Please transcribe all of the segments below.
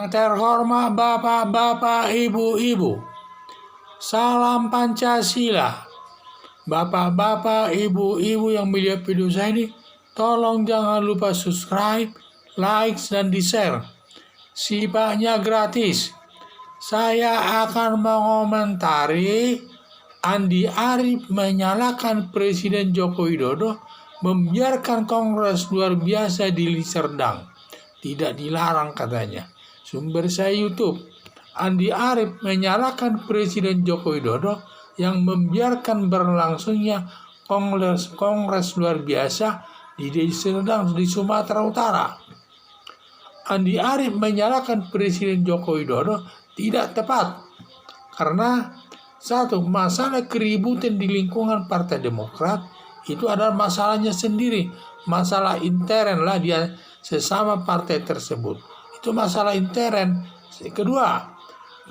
Yang terhormat bapak-bapak, ibu-ibu, salam Pancasila. Bapak-bapak, ibu-ibu yang melihat video saya ini, tolong jangan lupa subscribe, like, dan di-share. Sifatnya gratis. Saya akan mengomentari Andi Arief menyalahkan Presiden Joko Widodo membiarkan kongres luar biasa di Serdang. Tidak dilarang katanya. Sumber saya YouTube. Andi Arief menyalahkan Presiden Joko Widodo yang membiarkan berlangsungnya kongres luar biasa di Deli Serdang di Sumatera Utara. Andi Arief menyalahkan Presiden Joko Widodo tidak tepat karena satu, masalah keributan di lingkungan Partai Demokrat itu adalah masalahnya sendiri, masalah intern lah dia sesama partai tersebut. Itu masalah intern. Kedua,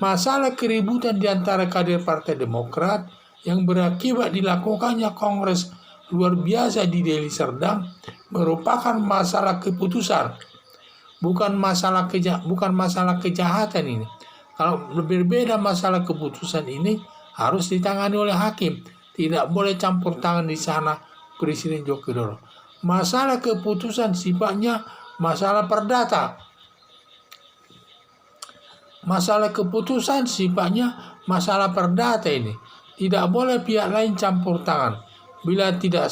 masalah keributan di antara kader Partai Demokrat yang berakibat dilakukannya kongres luar biasa di Deli Serdang merupakan masalah keputusan, bukan masalah kejahatan ini. Kalau berbeda masalah keputusan ini harus ditangani oleh hakim, tidak boleh campur tangan di sana Presiden Joko Widodo. Masalah keputusan sifatnya masalah perdata. Masalah keputusan sifatnya masalah perdata ini. Tidak boleh pihak lain campur tangan. Bila tidak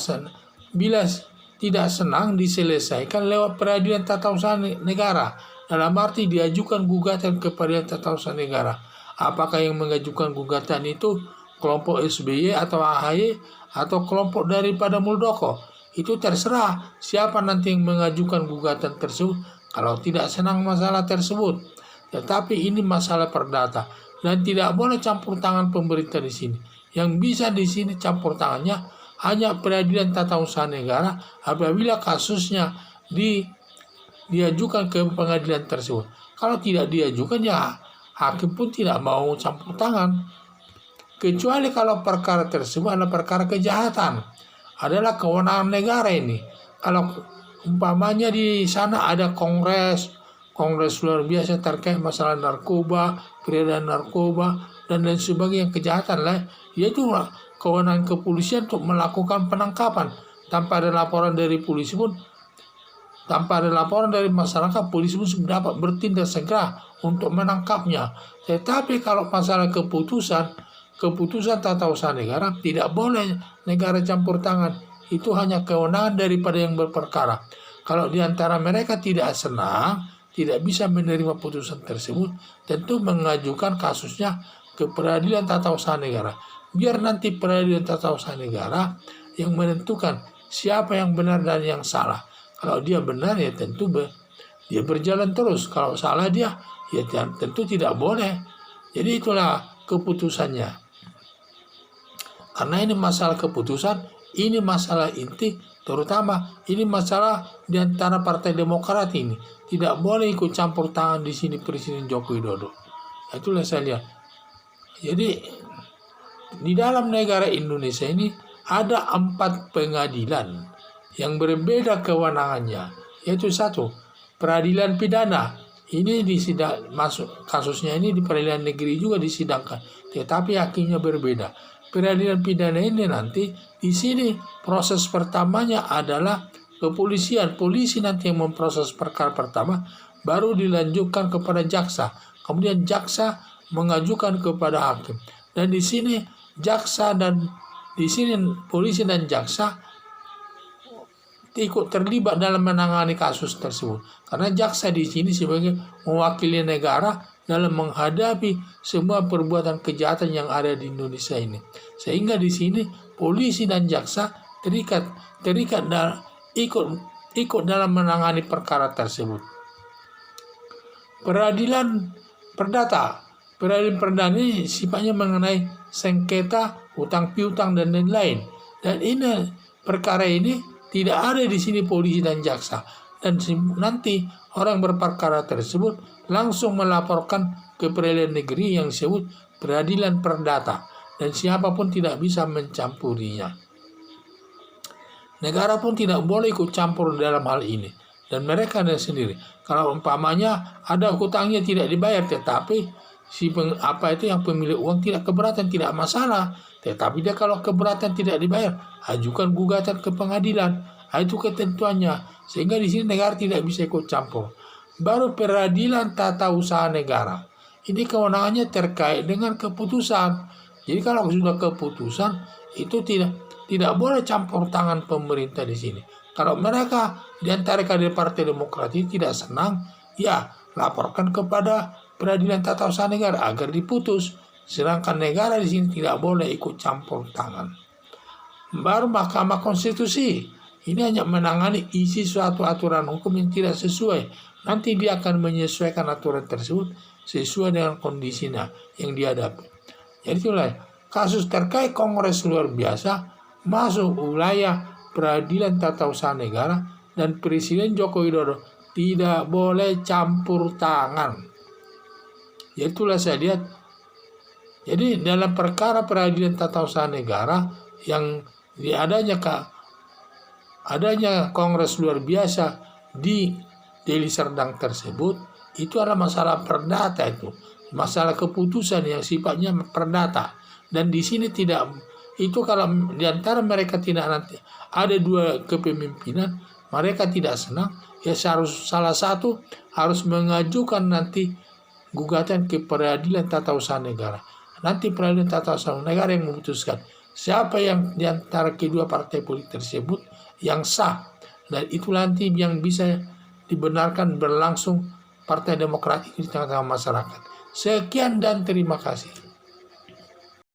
senang diselesaikan lewat peradilan tata usaha negara. Dalam arti diajukan gugatan ke peradilan tata usaha negara. Apakah yang mengajukan gugatan itu kelompok SBY atau AHY atau kelompok daripada Muldoko? Itu terserah siapa nanti yang mengajukan gugatan tersebut kalau tidak senang masalah tersebut. Tetapi ini masalah perdata dan tidak boleh campur tangan pemerintah di sini. Yang bisa di sini campur tangannya hanya peradilan tata usaha negara apabila kasusnya diajukan ke pengadilan tersebut. Kalau tidak diajukan ya hakim pun tidak mau campur tangan. Kecuali kalau perkara tersebut adalah perkara kejahatan, adalah kewenangan negara ini. Kalau umpamanya di sana ada kongres luar biasa terkait masalah narkoba, peredaran narkoba, dan lain sebagainya kejahatan lah, yaitu kewenangan kepolisian untuk melakukan penangkapan. Tanpa ada laporan dari polisi pun, tanpa ada laporan dari masyarakat, polisi pun dapat bertindak segera untuk menangkapnya. Tetapi kalau masalah keputusan tata usaha negara, tidak boleh negara campur tangan. Itu hanya kewenangan daripada yang berperkara. Kalau di antara mereka tidak senang, tidak bisa menerima putusan tersebut, tentu mengajukan kasusnya ke peradilan tata usaha negara. Biar nanti peradilan tata usaha negara yang menentukan siapa yang benar dan yang salah. Kalau dia benar ya tentu dia berjalan terus. Kalau salah dia ya tentu tidak boleh. Jadi itulah keputusannya. Karena ini masalah keputusan, ini masalah inti, terutama ini masalah di antara Partai Demokrat ini. Tidak boleh ikut campur tangan di sini Presiden Joko Widodo. Itulah saya lihat. Jadi di dalam negara Indonesia ini ada 4 pengadilan yang berbeda kewenangannya, yaitu satu, peradilan pidana. Ini masuk kasusnya ini di peradilan negeri juga disidangkan, tetapi hakimnya berbeda. Peradilan pidana ini nanti di sini proses pertamanya adalah kepolisian, polisi nanti yang memproses perkara pertama, baru dilanjutkan kepada jaksa. Kemudian jaksa mengajukan kepada hakim. Dan di sini polisi dan jaksa ikut terlibat dalam menangani kasus tersebut. Karena jaksa di sini sebagai mewakili negara dalam menghadapi semua perbuatan kejahatan yang ada di Indonesia ini. Sehingga di sini polisi dan jaksa terikat ikut dalam menangani perkara tersebut. Peradilan perdata. Peradilan perdata ini sifatnya mengenai sengketa, hutang piutang dan lain-lain. Dan ini perkara ini tidak ada di sini polisi dan jaksa. Dan nanti orang berperkara tersebut langsung melaporkan ke peradilan negeri yang disebut peradilan perdata. Dan siapapun tidak bisa mencampurinya. Negara pun tidak boleh ikut campur dalam hal ini. dan mereka sendiri. Kalau umpamanya ada hutangnya tidak dibayar, tetapi yang pemilik uang tidak keberatan, tidak masalah. Tetapi dia kalau keberatan tidak dibayar, ajukan gugatan ke pengadilan. Itu ketentuannya. Sehingga di sini negara tidak bisa ikut campur. Baru peradilan tata usaha negara. Ini kewenangannya terkait dengan keputusan. Jadi kalau sudah keputusan, itu tidak boleh campur tangan pemerintah di sini. Kalau mereka di antara kader Partai Demokrat ini tidak senang, ya laporkan kepada peradilan tata usaha negara agar diputus. Sedangkan negara di sini tidak boleh ikut campur tangan. Baru Mahkamah Konstitusi, ini hanya menangani isi suatu aturan hukum yang tidak sesuai. Nanti dia akan menyesuaikan aturan tersebut sesuai dengan kondisinya yang dihadapi. Jadi itulah kasus terkait Kongres luar biasa masuk wilayah peradilan tata usaha negara, dan Presiden Joko Widodo tidak boleh campur tangan. Itulah saya lihat. Jadi dalam perkara peradilan tata usaha negara yang adanya Kongres luar biasa di Deli Serdang tersebut, itu adalah masalah perdata, itu masalah keputusan yang sifatnya perdata. Dan di sini tidak, itu kalau diantara mereka tidak nanti ada dua kepemimpinan, mereka tidak senang, ya salah satu harus mengajukan nanti gugatan ke peradilan tata usaha negara. Nanti peradilan tata usaha negara yang memutuskan siapa yang diantara kedua partai politik tersebut yang sah, dan itu nanti yang bisa dibenarkan berlangsung Partai Demokrat di tengah-tengah masyarakat. Sekian dan terima kasih.